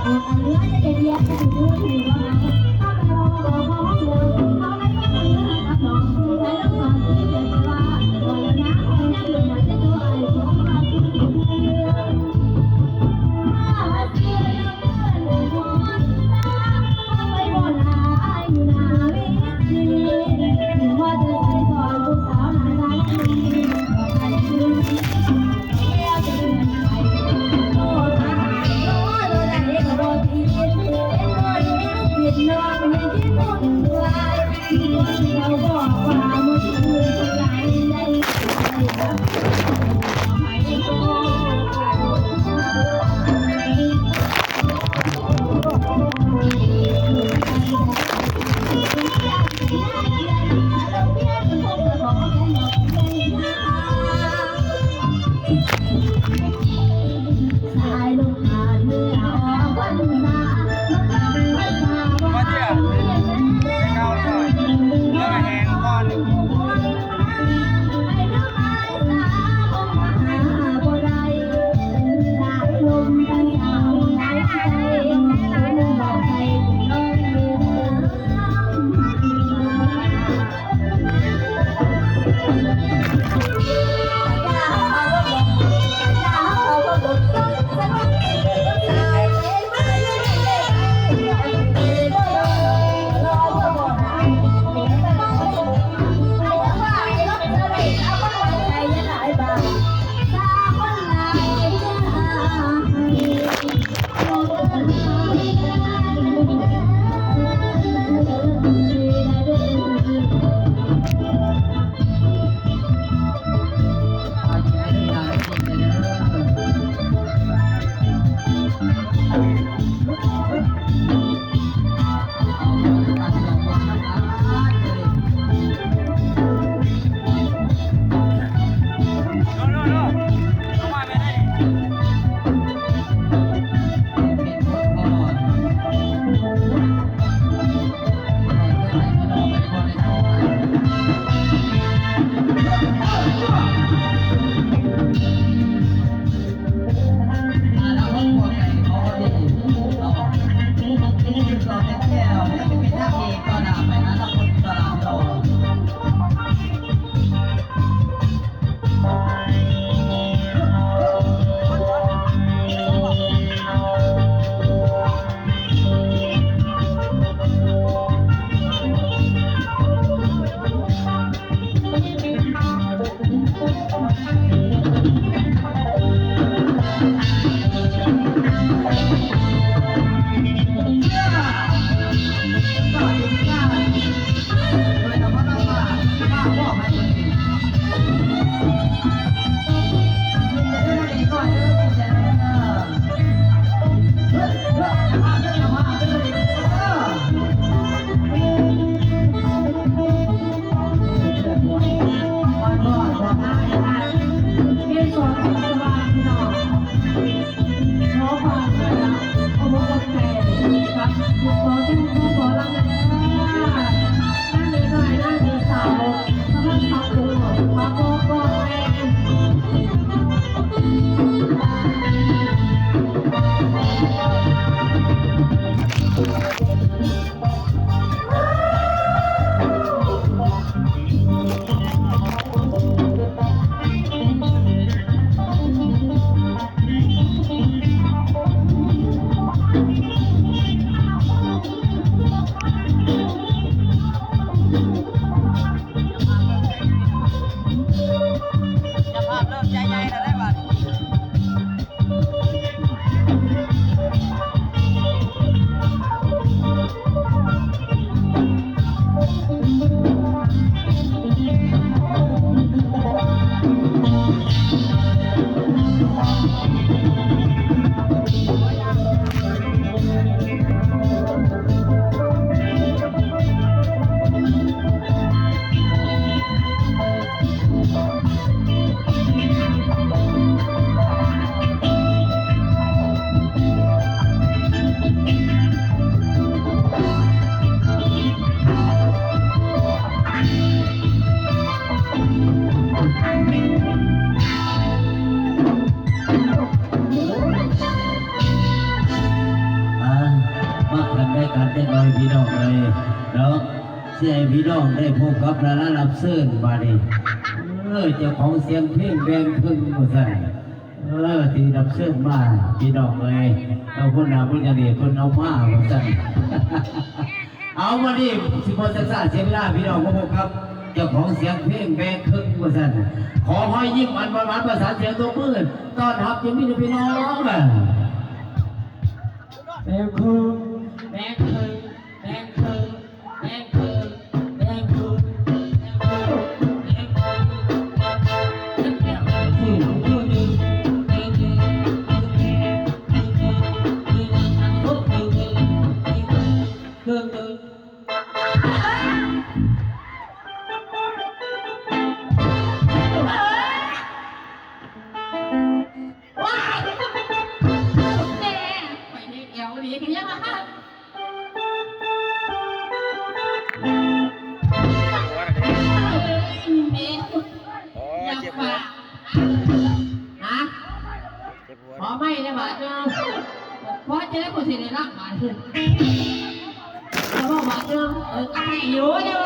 Thank you. กันได้หน่อยพี่น้องเลยแล้วเสียพี่น้องได้พบกับระดับเซิร์นมาดิเจ้าของเสียงเพลงแบงพึ่งมาใส่ที่รับเชิญมาพี่น้องเลยเราคนหนาพุทธเดชคนเอามาใส่เอามาดิสิบวันศึกษาเสียงล่าพี่น้องพบครับเจ้าของเสียงเพลงแบงพึ่งมาใส่ขอให้ยิ้มอันหวานภาษาเสียงตัวมืดต้อนรับยังมีพี่น้องแบงพึ่งแบงพึ่งแบงพึ่งแบงพึ่งแบงพึ่งขอไม่ได้บาทเนาะเพราะจะได้คนสิได้รับบาทคือเราบอกบาทเนาะไอ้อยู่เนี่ย